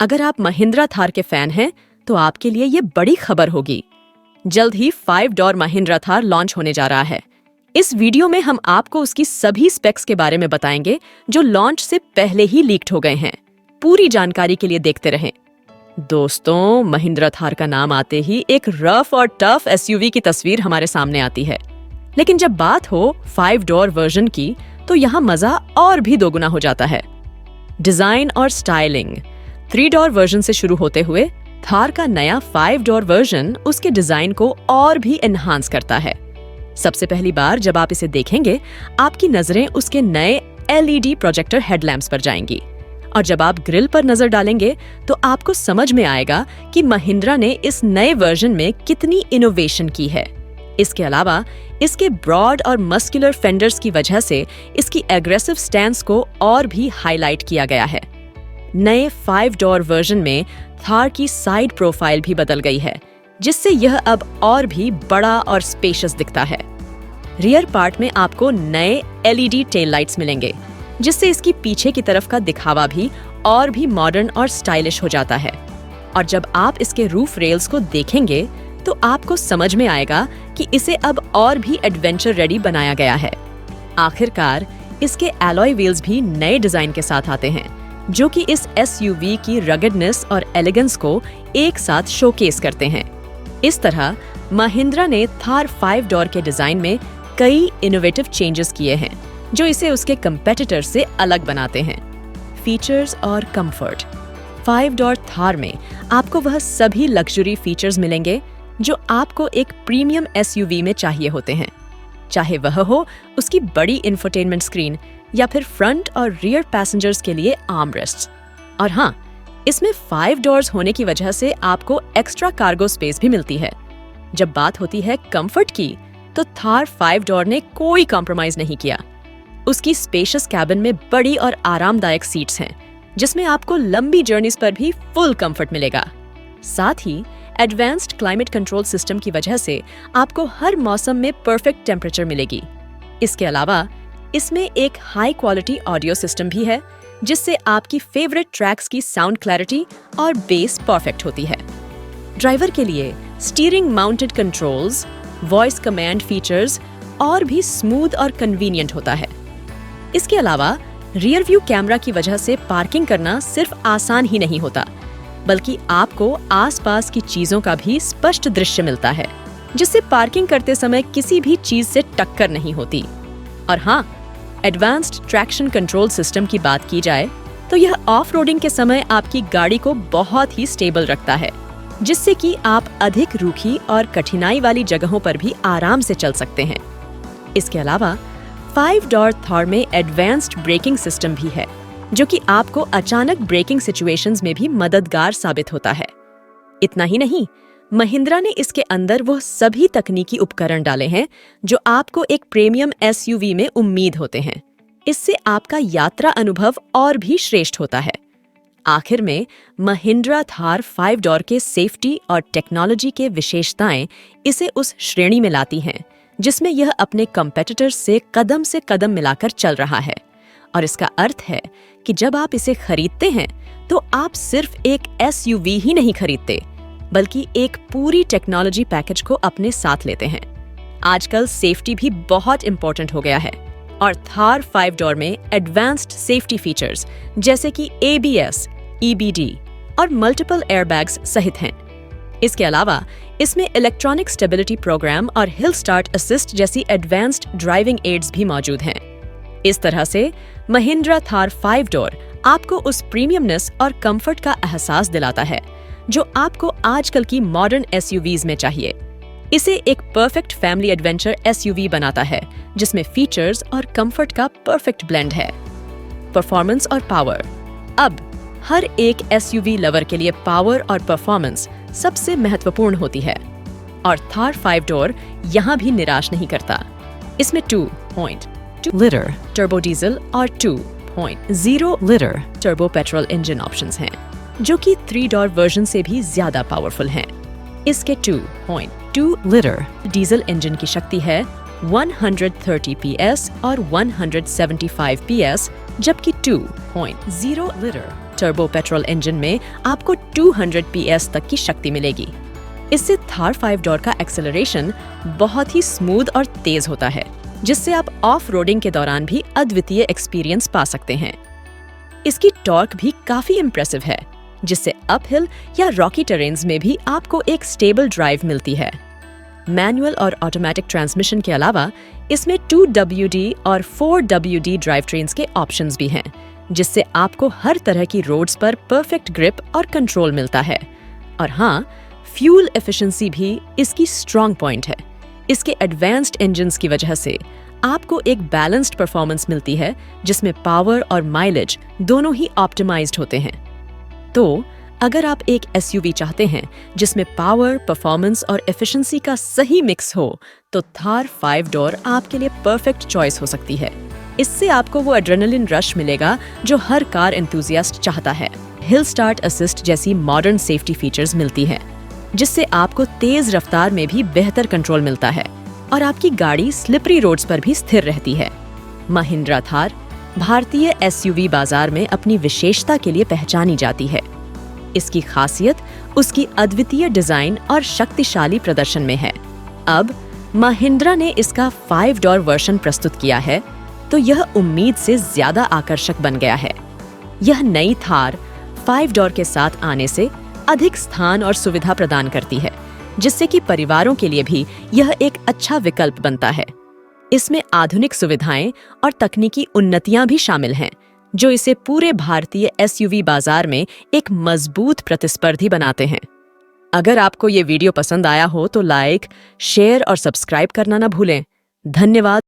अगर आप महिंद्रा थार के फैन हैं तो आपके लिए ये बड़ी खबर होगी। जल्द ही 5 डोर महिंद्रा थार लॉन्च होने जा रहा है। इस वीडियो में हम आपको उसकी सभी स्पेक्स के बारे में बताएंगे जो लॉन्च से पहले ही लीक्ड हो गए हैं। पूरी जानकारी के लिए देखते रहें। दोस्तों, महिंद्रा थार का नाम आते ही एक रफ और टफ एसयूवी की तस्वीर हमारे सामने आती है। लेकिन जब बात हो 5 डोर वर्जन की तो यहाँ मजा और भी दोगुना हो जाता है। डिजाइन और स्टाइलिंग 3 डोर वर्जन से शुरू होते हुए थार का नया 5 डोर वर्जन उसके डिजाइन को और भी एनहांस करता है। सबसे पहली बार जब आप इसे देखेंगे, आपकी नजरें उसके नए LED प्रोजेक्टर हेडलैम्प्स पर जाएंगी और जब आप ग्रिल पर नजर डालेंगे तो आपको समझ में आएगा कि महिंद्रा ने इस नए वर्जन में कितनी इनोवेशन की है। इसके अलावा इसके ब्रॉड और मस्कुलर फेंडर्स की वजह से इसकी एग्रेसिव स्टैंस को और भी हाईलाइट किया गया है। नए 5 डोर वर्जन में थार की साइड प्रोफाइल भी बदल गई है, जिससे यह अब और भी बड़ा और स्पेशियस दिखता है। रियर पार्ट में आपको नए LED टेल लाइट्स मिलेंगे, जिससे इसकी पीछे की तरफ का दिखावा भी और भी मॉडर्न और स्टाइलिश हो जाता है। और जब आप इसके रूफ रेल्स को देखेंगे तो आपको समझ में आएगा कि इसे अब और भी एडवेंचर रेडी बनाया गया है। आखिरकार इसके एलॉय व्हील्स भी नए डिजाइन के साथ आते हैं, जो कि इस एसयूवी की रगडनेस और एलिगेंस को एक साथ शोकेस करते हैं। इस तरह महिंद्रा ने थार 5 डोर के डिजाइन में कई इनोवेटिव चेंजेस किए हैं, जो इसे उसके कंपेटिटर से अलग बनाते हैं। फीचर्स और कंफर्ट 5 डोर थार में आपको वह सभी लग्जरी फीचर्स मिलेंगे जो आपको एक प्रीमियम एसयूवी में चाहिए होते हैं, चाहे वह हो उसकी बड़ी इंफोटेनमेंट स्क्रीन या फिर फ्रंट और रियर पैसेंजर्स के लिए आर्मरेस्ट्स। और हाँ, इसमें 5 डोर्स होने की वजह से आपको एक्स्ट्रा कार्गो स्पेस भी मिलती है। जब बात होती है कंफर्ट की, तो थार 5 डोर ने कोई कॉम्प्रोमाइज नहीं किया। उसकी स्पेशियस कैबिन में बड़ी और आरामदायक सीट्स हैं, जिसमें आपको लंबी जर्नीज पर भी फुल कंफर्ट मिलेगा। साथ ही एडवांस्ड क्लाइमेट कंट्रोल सिस्टम की वजह से आपको हर मौसम में परफेक्ट टेम्परेचर मिलेगी। इसके अलावा इसमें एक हाई क्वालिटी ऑडियो सिस्टम भी है, जिससे आपकी फेवरेट ट्रैक्स की साउंड क्लैरिटी और बेस परफेक्ट होती है। ड्राइवर के लिए steering mounted controls, voice command features और भी स्मूथ और कन्वीनियंट होता है। इसके अलावा रियर व्यू कैमरा की वजह से पार्किंग करना सिर्फ आसान ही नहीं होता, बल्कि आपको आसपास की चीजों का भी स्पष्ट दृश्य मिलता है, जिससे पार्किंग करते समय किसी भी चीज से टक्कर नहीं होती। और हाँ, एडवांस्ड ट्रैक्शन कंट्रोल सिस्टम की बात की जाए तो यह ऑफ रोडिंग के समय आपकी गाड़ी को बहुत ही स्टेबल रखता है, जिससे कि आप अधिक रूखी और कठिनाई वाली जगहों पर भी आराम से चल सकते हैं। इसके अलावा 5 डोर थार में एडवांस्ड ब्रेकिंग सिस्टम भी है, जो कि आपको अचानक ब्रेकिंग सिचुएशंस में भी मददगार साबित होता है। इतना ही नहीं, महिंद्रा ने इसके अंदर वो सभी तकनीकी उपकरण डाले हैं जो आपको एक प्रीमियम एसयूवी में उम्मीद होते हैं। इससे आपका यात्रा अनुभव और भी श्रेष्ठ होता है। आखिर में महिंद्रा थार 5 डोर के सेफ्टी और टेक्नोलॉजी के विशेषताएं इसे उस श्रेणी में लाती हैं जिसमें यह अपने कंपेटिटर्स से कदम मिलाकर चल रहा है। और इसका अर्थ है कि जब आप इसे खरीदते हैं तो आप सिर्फ एक एसयूवी ही नहीं खरीदते, बल्कि एक पूरी टेक्नोलॉजी पैकेज को अपने साथ लेते हैं। आजकल सेफ्टी भी बहुत इंपॉर्टेंट हो गया है और थार 5 डोर में एडवांस्ड सेफ्टी फीचर्स जैसे कि ABS, EBD और मल्टीपल एयरबैग्स सहित हैं। इसके अलावा इसमें इलेक्ट्रॉनिक स्टेबिलिटी प्रोग्राम और हिल स्टार्ट असिस्ट जैसी एडवांस्ड ड्राइविंग एड्स भी मौजूद हैं। इस तरह से महिंद्रा थार 5 डोर आपको उस प्रीमियमनेस और कंफर्ट का एहसास दिलाता है जो आपको आजकल की मॉडर्न एसयूवीज में चाहिए। इसे एक परफेक्ट फैमिली एडवेंचर एसयूवी बनाता है, जिसमें फीचर्स और कंफर्ट का परफेक्ट ब्लेंड है। परफॉर्मेंस और पावर, अब हर एक एसयूवी लवर के लिए पावर और परफॉर्मेंस सबसे महत्वपूर्ण होती है और थार 5 डोर यहाँ भी निराश नहीं करता। इसमें 2.2 लीटर टर्बो डीजल और 2.0 litre turbo petrol engine options हैं, जो कि 3 डोर वर्जन से भी ज्यादा पावरफुल हैं। इसके 2.2 लीटर डीजल इंजन की शक्ति है 130 PS और 175 PS, जबकि 2.0 लीटर टर्बो पेट्रोल इंजन में आपको 200 PS तक की शक्ति मिलेगी। इससे थार 5 डोर का एक्सेलरेशन बहुत ही स्मूथ और तेज होता है, जिससे आप ऑफ रोडिंग के दौरान भी अद्वितीय एक्सपीरियंस पा सकते हैं। इसकी टॉर्क भी काफी इम्प्रेसिव है, जिससे अपहिल या रॉकी टेरेन्स में भी आपको एक स्टेबल ड्राइव मिलती है। मैनुअल और ऑटोमेटिक ट्रांसमिशन के अलावा इसमें 2WD और 4WD ड्राइव ट्रेन्स के ऑप्शंस भी हैं, जिससे आपको हर तरह की रोड्स पर परफेक्ट ग्रिप और कंट्रोल मिलता है। और हाँ, फ्यूल एफिशिएंसी भी इसकी स्ट्रॉन्ग पॉइंट है। इसके एडवांस्ड इंजन्स की वजह से आपको एक बैलेंस्ड परफॉर्मेंस मिलती है, जिसमें पावर और माइलेज दोनों ही ऑप्टिमाइज्ड होते हैं। तो अगर आप एक एसयूवी चाहते हैं जिसमें पावर, परफॉर्मेंस और एफिशिएंसी का सही मिक्स हो, तो थार 5 डोर आपके लिए परफेक्ट चॉइस हो सकती है। इससे आपको वो एड्रेनलिन रश मिलेगा जो हर कार एंथुसियास्ट चाहता है। हिल स्टार्ट असिस्ट जैसी मॉडर्न सेफ्टी फीचर्स मिलती है, जिससे आपको तेज रफ्तार में भी बेहतर कंट्रोल मिलता है और आपकी गाड़ी स्लिपरी रोड्स पर भी स्थिर रहती है। महिंद्रा थार भारतीय एसयूवी बाजार में अपनी विशेषता के लिए पहचानी जाती है। इसकी खासियत उसकी अद्वितीय डिजाइन और शक्तिशाली प्रदर्शन में है। अब महिंद्रा ने इसका 5 डोर वर्जन प्रस्तुत किया है, तो यह उम्मीद से ज्यादा आकर्षक बन गया है। यह नई थार 5 डोर के साथ आने से अधिक स्थान और सुविधा प्रदान करती है, जिससे कि परिवारों के लिए भी यह एक अच्छा विकल्प बनता है। इसमें आधुनिक सुविधाएं और तकनीकी उन्नतियां भी शामिल हैं, जो इसे पूरे भारतीय एसयूवी बाजार में एक मजबूत प्रतिस्पर्धी बनाते हैं। अगर आपको ये वीडियो पसंद आया हो तो लाइक, शेयर और सब्सक्राइब करना ना भूलें। धन्यवाद।